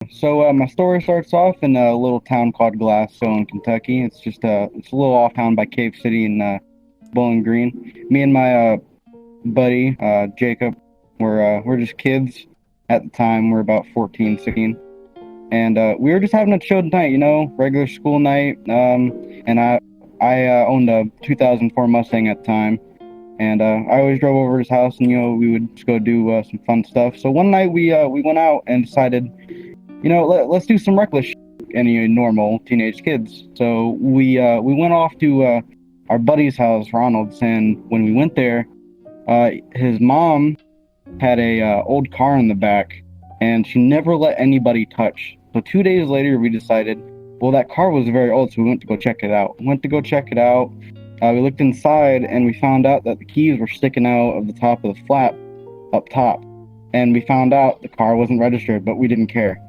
My story starts off in a little town called Glasgow in Kentucky. It's a little off town by Cave City in Bowling Green. Me and my buddy Jacob we're just kids at the time. We're about 14, 16, and we were just having a chill night, regular school night. And I owned a 2004 Mustang at the time, and I always drove over to his house, and we would just go do some fun stuff. So one night we went out and decided, let's do some reckless shit, any normal teenage kids. So we went off to our buddy's house, Ronald's, and when we went there, his mom had a old car in the back, and she never let anybody touch. So 2 days later, we decided, well, that car was very old, so we went to go check it out. We looked inside, and we found out that the keys were sticking out of the top of the flap up top. And we found out the car wasn't registered, but we didn't care.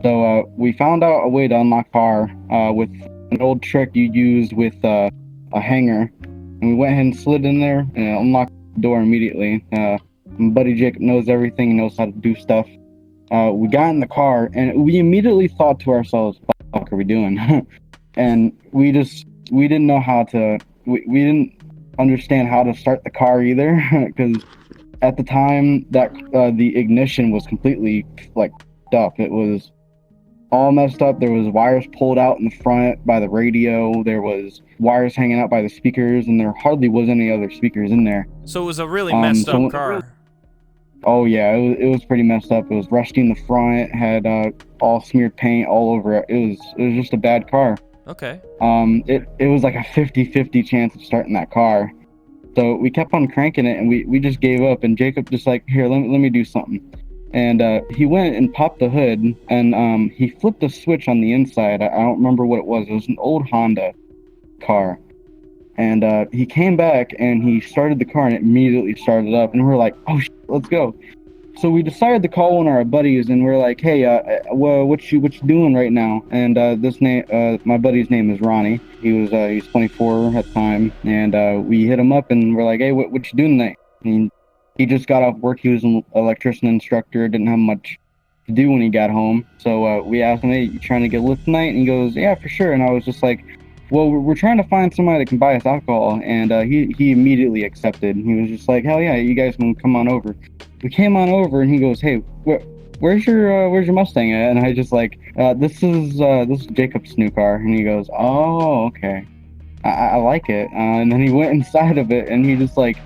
So we found out a way to unlock the car with an old trick you use with a hanger. And we went ahead and slid in there and unlocked the door immediately. My buddy Jake knows everything, he knows how to do stuff. We got in the car, and we immediately thought to ourselves, what the fuck are we doing? And we didn't know how to, we didn't understand how to start the car either, because at the time that the ignition was completely like up. It was all messed up. There was wires pulled out in the front by the radio. There was wires hanging out by the speakers, and there hardly was any other speakers in there. So it was a really messed up car. Oh yeah, it was pretty messed up. It was rusty in the front, had all smeared paint all over it. It was just a bad car. Okay. It was like a 50-50 chance of starting that car. So we kept on cranking it, and we just gave up. And Jacob just like, here, let me do something. And he went and popped the hood, and he flipped a switch on the inside. I don't remember what it was. It was an old Honda car. And he came back, and he started the car, and it immediately started up. And we're like, oh, let's go. So we decided to call one of our buddies, and we're like, hey, what you doing right now? And my buddy's name is Ronnie. He's 24 at the time, and we hit him up, and we're like, hey, what you doing tonight? And he just got off work. He was an electrician instructor, didn't have much to do when he got home. So we asked him, hey, you trying to get lit tonight? And he goes, yeah, for sure. And I was just like, well, we're trying to find somebody that can buy us alcohol. And he immediately accepted. He was just like, hell yeah, you guys can come on over. We came on over, and he goes, hey, where's your Mustang at? And I just like, this is Jacob's new car. And he goes, oh, okay, I like it. And then he went inside of it, and he just like,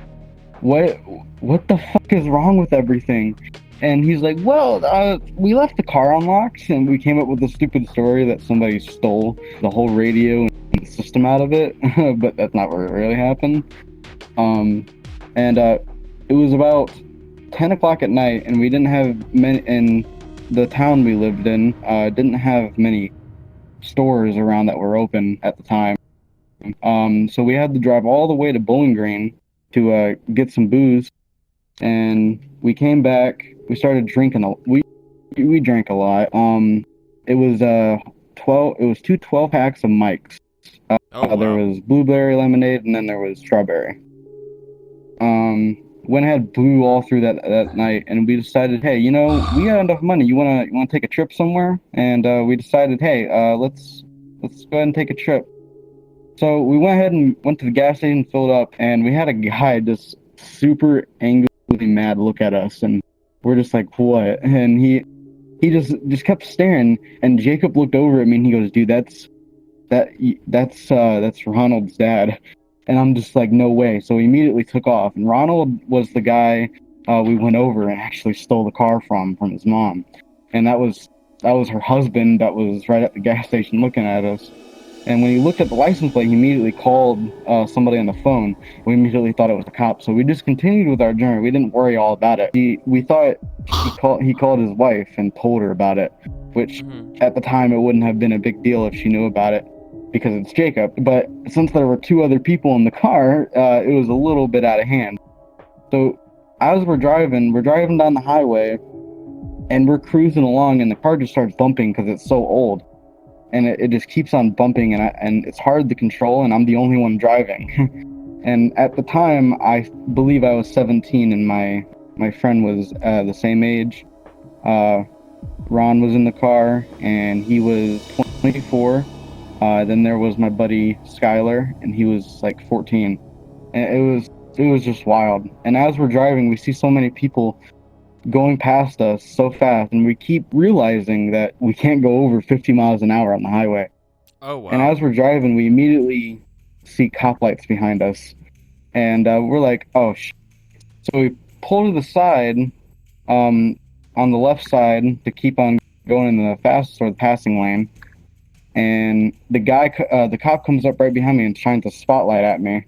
what the fuck is wrong with everything? And he's like, well, we left the car unlocked, and we came up with a stupid story that somebody stole the whole radio and system out of it. But that's not what really happened. It was about 10 o'clock at night, and we didn't have many in the town we lived in. Didn't have many stores around that were open at the time. So we had to drive all the way to Bowling Green to get some booze, and we came back. We started drinking. We drank a lot. It was 12. It was two 12-packs of Mike's. Wow. There was blueberry lemonade, and then there was strawberry. Went ahead, blew all through that night, and we decided, hey, we got enough money. You wanna take a trip somewhere? And we decided, hey, let's go ahead and take a trip. So we went ahead and went to the gas station, filled up, and we had a guy just super angrily mad look at us, and we're just like, what? And he just kept staring, and Jacob looked over at me, and he goes, dude, that's Ronald's dad. And I'm just like, no way. So we immediately took off, and Ronald was the guy we went over and actually stole the car from his mom. And that was her husband that was right at the gas station looking at us. And when he looked at the license plate, he immediately called somebody on the phone. We immediately thought it was a cop. So we just continued with our journey. We didn't worry all about it. We thought he called his wife and told her about it, which at the time it wouldn't have been a big deal if she knew about it because it's Jacob. But since there were two other people in the car, it was a little bit out of hand. So as we're driving down the highway, and we're cruising along, and the car just starts bumping because it's so old. And it just keeps on bumping, and it's hard to control, and I'm the only one driving. And at the time, I believe I was 17, and my friend was the same age. Ron was in the car, and he was 24. Then there was my buddy Skylar, and he was like 14. And it was just wild. And as we're driving, we see so many people going past us so fast, and we keep realizing that we can't go over 50 miles an hour on the highway. Oh, And wow. as we're driving, we immediately see cop lights behind us, and we're like, "Oh, So we pull to the side, um, on the left side to keep on going in the fast or the passing lane, and the cop comes up right behind me and shines a spotlight at me,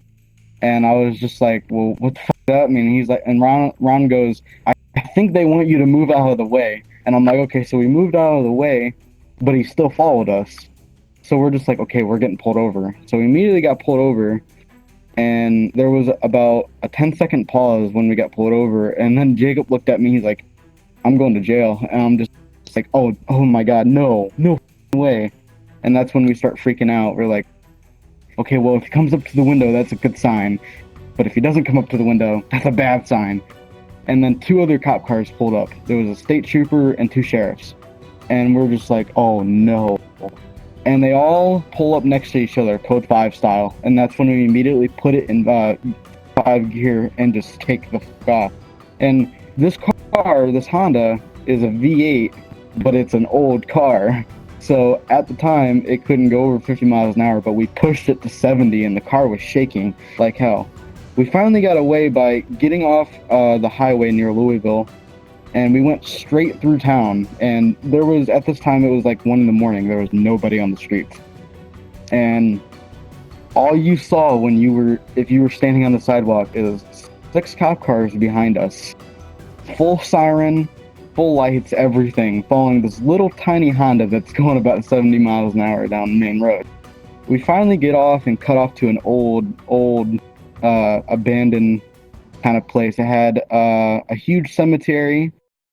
and I was just like, "Well, what the fuck does that mean?" And he's like, and Ron goes, "I think they want you to move out of the way," and I'm like, "Okay," so we moved out of the way, but he still followed us, so we're just like, "Okay, we're getting pulled over," so we immediately got pulled over. And there was about a 10-second pause when we got pulled over, and then Jacob looked at me. He's like, "I'm going to jail," and I'm just like, "Oh my God, no way!" And that's when we start freaking out. We're like, "Okay, well, if he comes up to the window, that's a good sign, but if he doesn't come up to the window, that's a bad sign." And then two other cop cars pulled up. There was a state trooper and two sheriffs, and we're just like, "Oh no!" And they all pull up next to each other, code 5 style, and that's when we immediately put it in 5 gear and just take the fuck off. And this car, this Honda, is a V8, but it's an old car. So at the time, it couldn't go over 50 miles an hour, but we pushed it to 70, and the car was shaking like hell. We finally got away by getting off the highway near Louisville, and we went straight through town. And there was, at this time, it was like 1 in the morning. There was nobody on the streets, and all you saw if you were standing on the sidewalk, is 6 cop cars behind us, full siren, full lights, everything, following this little tiny Honda that's going about 70 miles an hour down the main road. We finally get off and cut off to an old abandoned kind of place. It had a huge cemetery.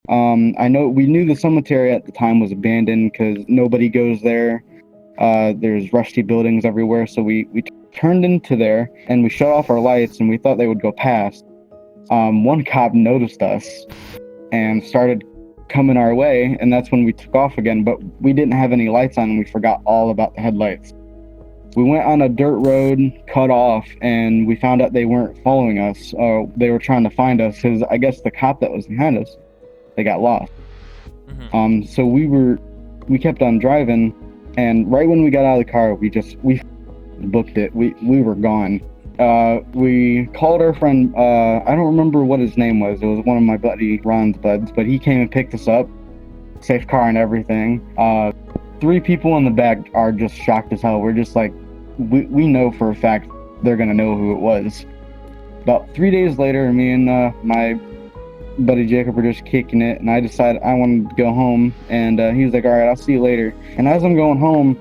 I know we knew the cemetery at the time was abandoned because nobody goes there. There's rusty buildings everywhere, so we turned into there and we shut off our lights, and we thought they would go past. One cop noticed us and started coming our way, and that's when we took off again, but we didn't have any lights on, and we forgot all about the headlights. We went on a dirt road, cut off, and we found out they weren't following us. They were trying to find us because I guess the cop that was behind us, they got lost. Mm-hmm. So we kept on driving, and right when we got out of the car, we booked it. We were gone. We called our friend. I don't remember what his name was. It was one of my buddy Ron's buds, but he came and picked us up, safe car and everything. 3 people in the back are just shocked as hell. We're just like, we know for a fact they're gonna know who it was. About 3 days later, me and my buddy Jacob were just kicking it, and I decided I wanted to go home, and he was like, "All right, I'll see you later." And as I'm going home,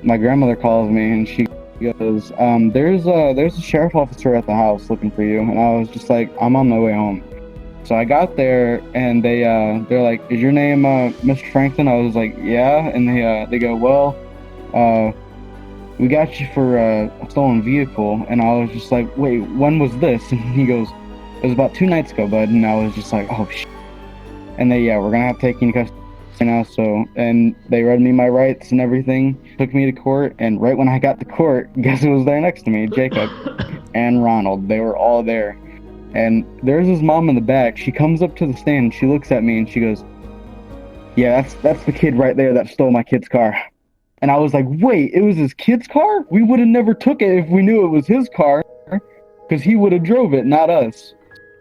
my grandmother calls me, and she goes, there's a sheriff officer at the house looking for you." And I was just like, "I'm on my way home." So I got there, and they're like, "Is your name Mr. Franklin?" I was like, "Yeah." And they go, "Well, we got you for a stolen vehicle." And I was just like, "Wait, when was this?" And he goes, "It was about 2 nights ago, bud." And I was just like, "Oh shit." And we're gonna have to take you into custody now. So, and they read me my rights and everything, took me to court. And right when I got to court, guess who was there next to me? Jacob and Ronald. They were all there. And there's his mom in the back. She comes up to the stand, she looks at me, and she goes, "Yeah, that's the kid right there that stole my kid's car." And I was like, "Wait, it was his kid's car? We would have never took it if we knew it was his car, because he would have drove it, not us."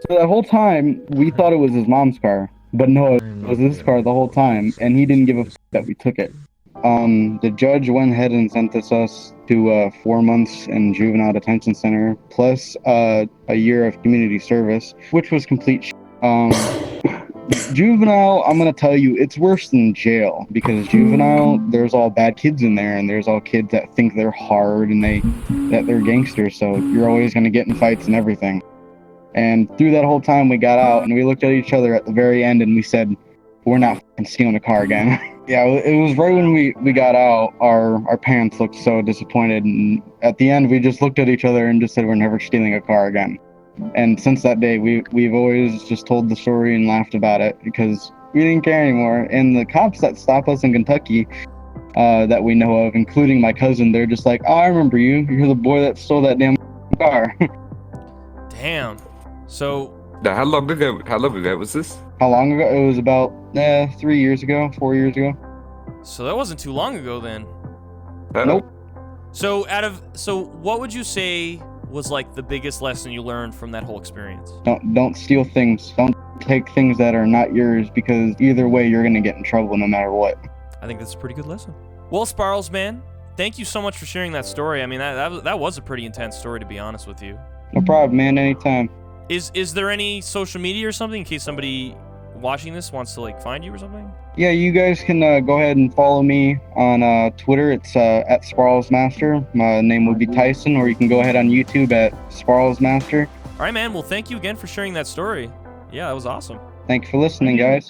So that whole time, we thought it was his mom's car. But no, it was his car the whole time, and he didn't give a f that we took it. The judge went ahead and sentenced us to 4 months in juvenile detention center, plus a year of community service, which was complete juvenile, I'm gonna tell you, it's worse than jail, because juvenile, there's all bad kids in there, and there's all kids that think they're hard and that they're gangsters, so you're always gonna get in fights and everything. And through that whole time, we got out, and we looked at each other at the very end, and we said, "We're not stealing a car again." Yeah, it was right when we got out, our parents looked so disappointed, and at the end, we just looked at each other and just said, "We're never stealing a car again." And since that day, we've always just told the story and laughed about it, because We didn't care anymore. And the cops that stop us in Kentucky, that we know of, including my cousin, they're just like, "Oh, I remember you. You're the boy that stole that damn car." Damn. So. Now, how long ago was this? How long ago? It was about 3 years ago, 4 years ago. So that wasn't too long ago then. Nope. So what would you say was like the biggest lesson you learned from that whole experience? Don't steal things. Don't take things that are not yours, because either way you're gonna get in trouble no matter what. I think that's a pretty good lesson. Well, Sparls, man, thank you so much for sharing that story. I mean, that was a pretty intense story, to be honest with you. No problem, man. Anytime. Is there any social media or something in case somebody watching this wants to like find you or something? Yeah, you guys can go ahead and follow me on Twitter. It's at SparlsMaster. My name would be Tyson, or you can go ahead on YouTube at SparlsMaster. All right, man. Well, thank you again for sharing that story. Yeah, that was awesome. Thanks for listening, guys.